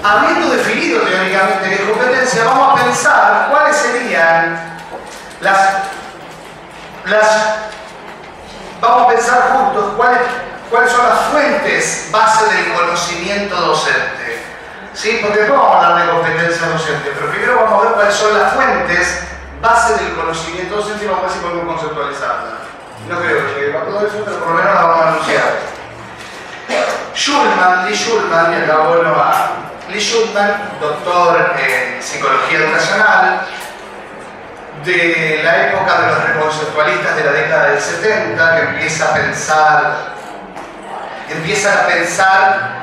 Habiendo definido teóricamente qué es competencia, vamos a pensar cuáles serían vamos a pensar juntos cuáles son las fuentes base del conocimiento docente. ¿Sí? Porque después vamos a hablar de competencia docente, pero primero vamos a ver cuáles son las fuentes base del conocimiento docente y vamos a ver si podemos conceptualizarla. No creo que llegue a todo eso, pero por lo menos la vamos a anunciar. Lee Schulman, y acá vuelvo a Lee Schulman, doctor en psicología educacional, de la época de los reconceptualistas de la década del 70, que empiezan a pensar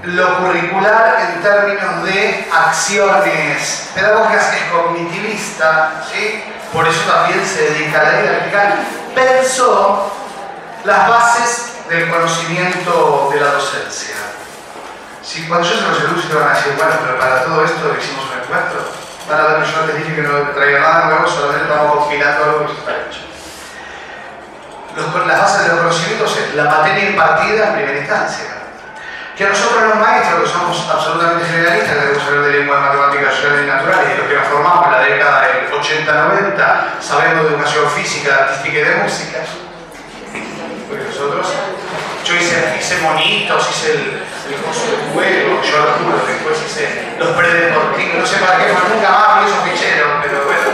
lo curricular en términos de acciones pedagógicas, es cognitivista, ¿sí? Por eso también se dedica a la didáctica. Pensó las bases del conocimiento de la docencia. Si cuando yo se los eduzco van a decir, bueno, pero para todo esto hicimos un encuentro, van a ver que yo no te dije que no traía nada nuevo, solamente estamos compilando algo que está hecho. Las bases de los conocimientos es la materia impartida en primera instancia. Que nosotros los maestros, que somos absolutamente generalistas, que debemos saber de lengua, matemáticas, sociales y naturales, y los que nos formamos en la década del 80-90, sabemos de educación física, artística y de música. Porque nosotros, yo hice monitos, hice el curso de juego, yo lo juro, después hice los predeportivos, no sé para qué, porque nunca más vi esos ficheros, pero bueno.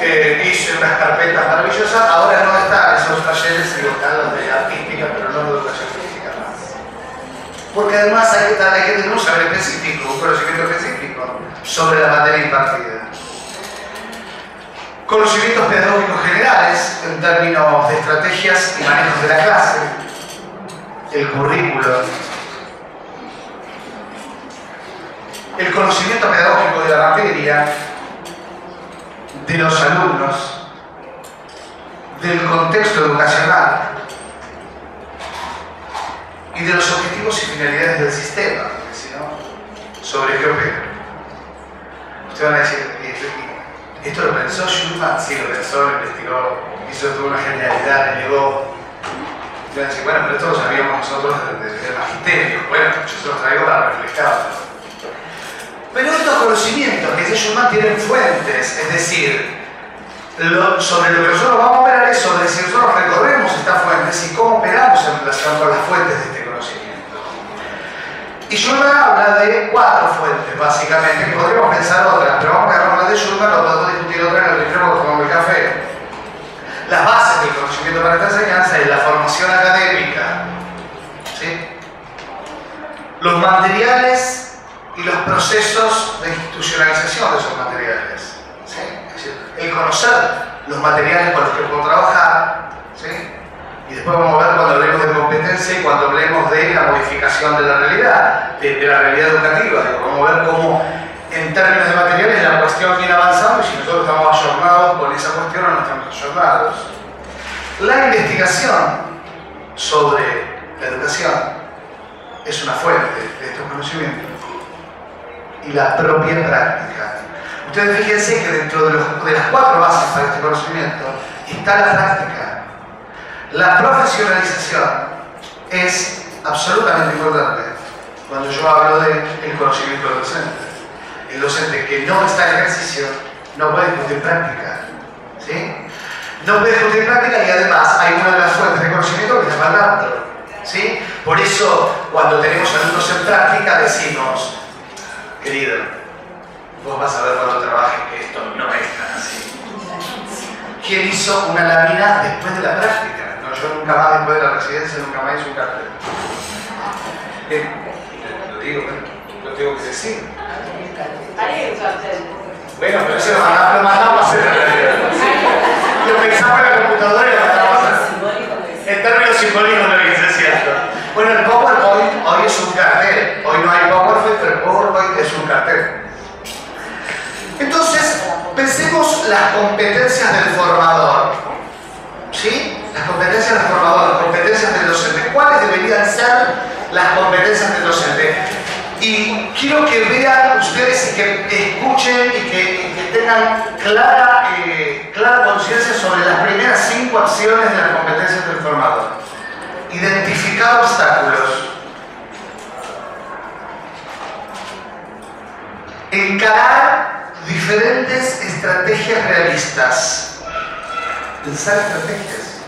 Hice unas carpetas maravillosas, ahora no están esos talleres en local de artística, pero no de educación física más. Porque además hay que tener un saber específico, un conocimiento específico sobre la materia impartida. Conocimientos pedagógicos generales en términos de estrategias y manejos de la clase, el currículo, el conocimiento pedagógico de la materia, de los alumnos, del contexto educacional y de los objetivos y finalidades del sistema, porque si no, ¿sobre qué opera? Ustedes van a decir, ¿esto lo pensó Schulman? Sí, lo pensó, lo investigó, hizo toda una genialidad, le llegó. Y van a decir, bueno, pero esto lo sabíamos nosotros desde el magisterio. Bueno, yo se los traigo para reflejarlo. Pero estos conocimientos que dice Schulman tienen fuentes, es decir, sobre lo que nosotros vamos a operar es sobre si nosotros recorremos estas fuentes y cómo operamos en relación con las fuentes de este conocimiento. Y Schulman habla de 4 fuentes, básicamente, que podríamos pensar otras, pero vamos a agarrar una de Schulman, lo podemos discutir otra en el recreo cuando tomamos el café. Las bases del conocimiento para esta enseñanza es la formación académica, ¿sí? Los materiales y los procesos de institucionalización de esos materiales, ¿sí? Es decir, el conocer los materiales con los que puedo trabajar, ¿sí? Y después vamos a ver cuando hablemos de competencia y cuando hablemos de la modificación de la realidad, de la realidad educativa. Vamos a ver cómo, en términos de materiales, la cuestión viene avanzando y si nosotros estamos ayornados con esa cuestión o no estamos ayornados. La investigación sobre la educación es una fuente de estos conocimientos. Y la propia práctica. Ustedes fíjense que dentro de las 4 bases para este conocimiento está la práctica. La profesionalización es absolutamente importante cuando yo hablo del conocimiento del docente. El docente que no está en ejercicio no puede discutir práctica, ¿sí? No puede discutir práctica y además hay una de las fuentes de conocimiento que está faltando, ¿sí? Por eso cuando tenemos alumnos en práctica decimos, querido, vos vas a ver cuando trabajes que esto no es tan así. ¿Quién hizo una lámina después de la práctica? No, yo nunca más después de la residencia, nunca más hice un cartel. Lo digo, lo tengo que decir. Bueno, pero eso lo mandamos a hacer. Lo pensamos en la computadora y lo mandamos a hacer. En términos simbólicos lo que es cierto. Bueno, el PowerPoint hoy es un cartel. Hoy no hay PowerPoint, pero el PowerPoint es un cartel. Entonces, pensemos las competencias del formador. ¿Sí? Las competencias del formador, las competencias del docente. ¿Cuáles deberían ser las competencias del docente? Y quiero que vean ustedes y que escuchen y que tengan clara conciencia sobre las primeras 5 acciones de las competencias del formador. Identificar obstáculos. Encarar diferentes estrategias realistas. Pensar estrategias.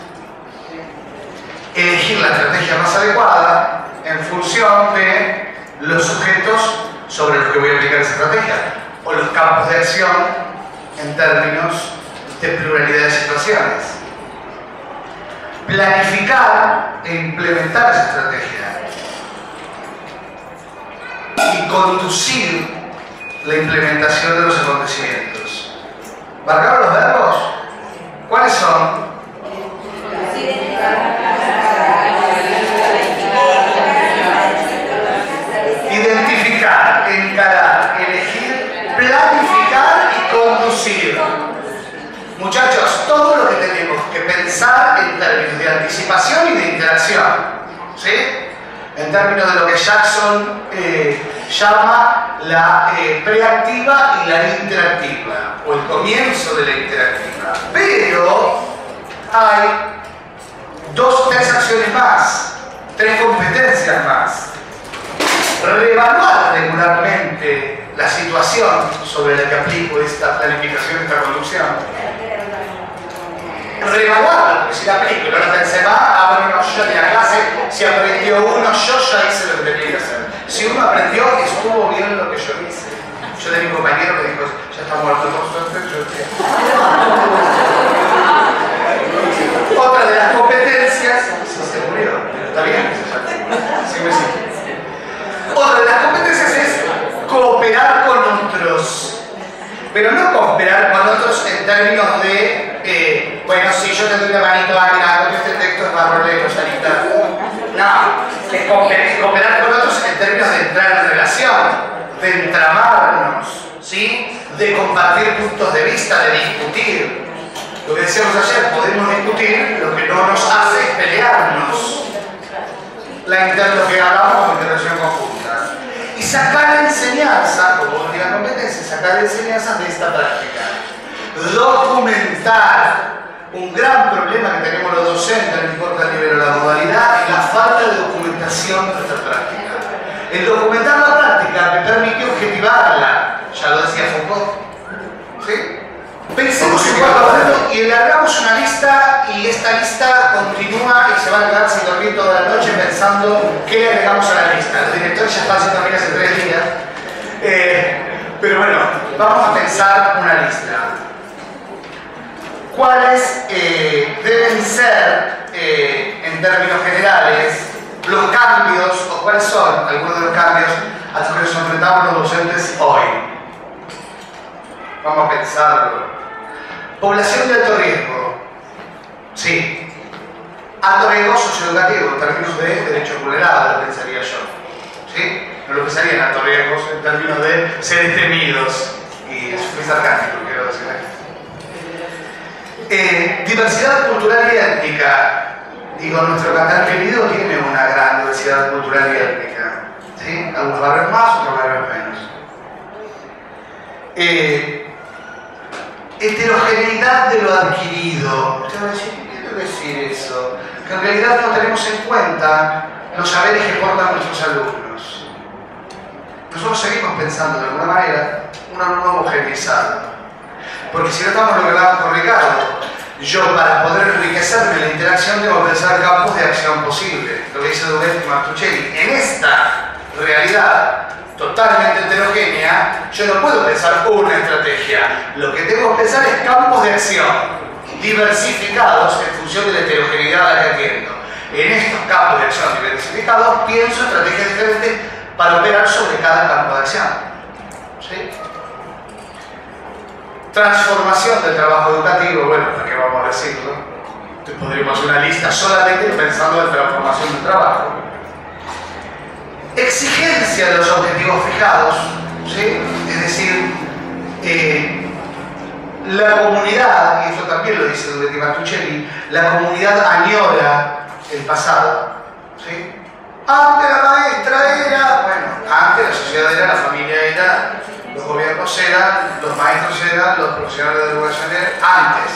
Elegir la estrategia más adecuada en función de los sujetos sobre los que voy a aplicar esa estrategia o los campos de acción en términos de pluralidad de situaciones. Planificar e implementar esa estrategia y conducir la implementación de los acontecimientos. ¿Marcaron los verbos? ¿Cuáles son? Identificar, encarar, elegir, planificar y conducir. Muchachos, todo lo que tenemos que pensar en términos de anticipación y de interacción, ¿sí? En términos de lo que Jackson llama la preactiva y la interactiva, o el comienzo de la interactiva. Pero hay 3 acciones más, 3 competencias más. Reevaluar regularmente la situación sobre la que aplico esta planificación, esta conducción. Reevaluarla, porque si la aplico y no la pensé más, bueno, no, yo ya tenía clase, si aprendió uno, yo ya hice lo que tenía que hacer. Si uno aprendió, estuvo bien lo que yo hice. Yo tenía un compañero que dijo, ya está muerto, Otra de las competencias, se murió, está bien, sí me sigue. Otra de las competencias es cooperar con otros. Pero no cooperar con otros en términos de, bueno, si yo te doy una manito a alguien, este texto es barrolero, Sarita. No, es cooperar con otros en términos de entrar en relación, de entramarnos, ¿sí? De compartir puntos de vista, de discutir. Lo que decíamos ayer, podemos discutir, lo que no nos hace es pelearnos. Lo que hablamos como interacción conjunta. Y sacar enseñanza, como última competencia, sacar enseñanzas de esta práctica. Documentar. Un gran problema que tenemos los docentes, no importa el nivel o la modalidad, es la falta de documentación de esta práctica. El documentar la práctica me permite objetivarla, ya lo decía Foucault. ¿Sí? Pensemos en cuatro objetos y elaboramos una lista, y esta lista continúa y se van a quedar sin dormir toda la noche pensando qué le agregamos a la lista. Los directores ya están sin dormir hace 3 días. Pero bueno, vamos a pensar una lista. ¿Cuáles deben ser, en términos generales, los cambios, o cuáles son algunos de los cambios a los que nos enfrentamos los docentes hoy? Vamos a pensarlo. Población de alto riesgo. Sí. Alto riesgo socioeducativo, en términos de derecho vulnerado, lo pensaría yo. ¿Sí? No lo pensaría en alto riesgo en términos de seres temidos. Y es muy sarcástico, quiero decir aquí. Diversidad cultural y étnica. Digo, nuestro Catar querido tiene una gran diversidad cultural y étnica. ¿Sí? Algunos barrios más, otros barrios menos. Heterogeneidad de lo adquirido. Usted va a decir, ¿qué quiere decir eso? Que en realidad no tenemos en cuenta los saberes que portan nuestros alumnos. Nosotros seguimos pensando de alguna manera un alumno homogeneizado. Porque si no estamos lo que hablábamos con Ricardo, yo para poder enriquecerme en la interacción debo pensar campos de acción posibles. Lo que dice Duguet y Martuchelli. En esta realidad totalmente heterogénea, yo no puedo pensar una estrategia. Lo que tengo que pensar es campos de acción diversificados en función de la heterogeneidad a la que atiendo. En estos campos de acción diversificados pienso estrategias diferentes para operar sobre cada campo de acción. ¿Sí? Transformación del trabajo educativo, bueno, ¿para qué vamos a decirlo? Entonces podríamos hacer una lista solamente pensando en transformación del trabajo. Exigencia de los objetivos fijados, ¿sí? Es decir, la comunidad, y esto también lo dice Duguet y Martuchelli, la comunidad añora el pasado, ¿sí? Antes la maestra era, bueno, antes la sociedad era, la familia era, los gobiernos eran, los maestros eran, los profesionales de educación eran, antes.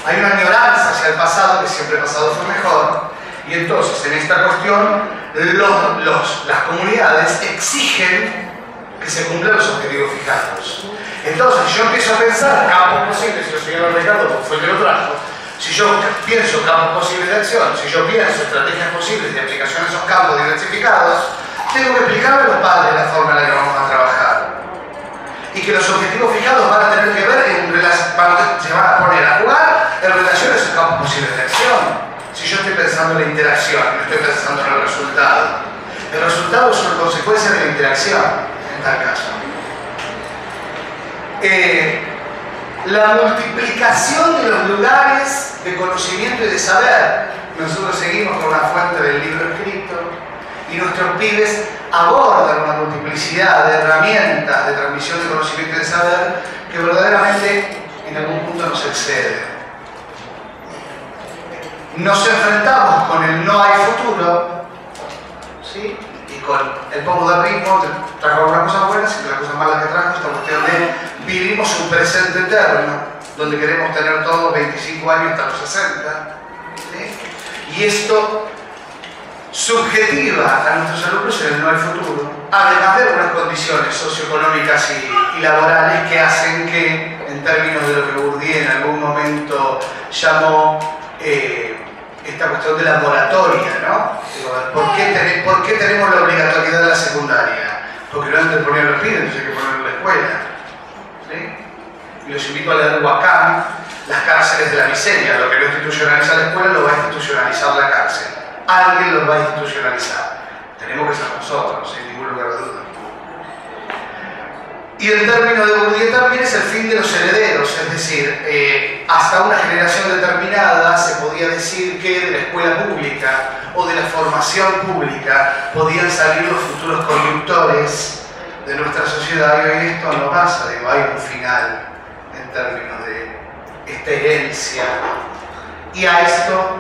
Hay una añoranza hacia el pasado, que siempre el pasado fue mejor, y entonces en esta cuestión las comunidades exigen que se cumplan los objetivos fijados. Entonces yo empiezo a pensar campos posibles, si el señor Ricardo fue el que lo trajo, si yo pienso campos posibles de acción, si yo pienso estrategias posibles de aplicación a esos campos diversificados, tengo que explicarle a los padres la forma en la que vamos a trabajar. Y que los objetivos fijados van a tener que ver, se van a poner a jugar en relación a esos campos posibles de acción. Si yo estoy pensando en la interacción, no estoy pensando en el resultado. El resultado es una consecuencia de la interacción, en tal caso. La multiplicación de los lugares de conocimiento y de saber. Nosotros seguimos con una fuente del libro escrito y nuestros pibes abordan una multiplicidad de herramientas de transmisión de conocimiento y de saber que verdaderamente en algún punto nos excede. Nos enfrentamos con el no hay futuro, ¿sí? Y con el poco de ritmo, trajo algunas cosas buenas y las cosas malas que trajo, esta cuestión de vivimos un presente eterno, donde queremos tener todos 25 años hasta los 60, ¿sí? Y esto subjetiva a nuestros alumnos en el no hay futuro, además de unas condiciones socioeconómicas y laborales que hacen que, en términos de lo que Bourdieu en algún momento llamó esta cuestión de la moratoria, ¿no? ¿Por qué tenemos la obligatoriedad de la secundaria? Porque no antes ponían los pibes, entonces hay que ponerlo en la escuela. ¿Sí? Y los invito a leer Wacam, Las cárceles de la miseria. Lo que no institucionaliza la escuela lo va a institucionalizar la cárcel. Alguien lo va a institucionalizar. Tenemos que ser nosotros, sin ningún lugar de duda. Y el término de Bourdieu también es el fin de los herederos, es decir, hasta una generación determinada se podía decir que de la escuela pública o de la formación pública podían salir los futuros conductores de nuestra sociedad, y hoy esto no pasa, digo, hay un final en términos de esta herencia, y a esto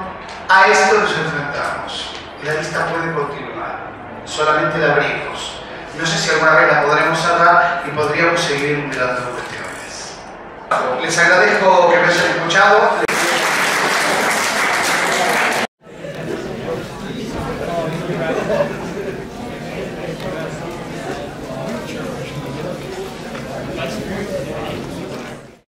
nos enfrentamos. Y la lista puede continuar, solamente la abrimos. No sé si alguna vez la podremos cerrar y podríamos seguir mirando cuestiones. Les agradezco que me hayan escuchado.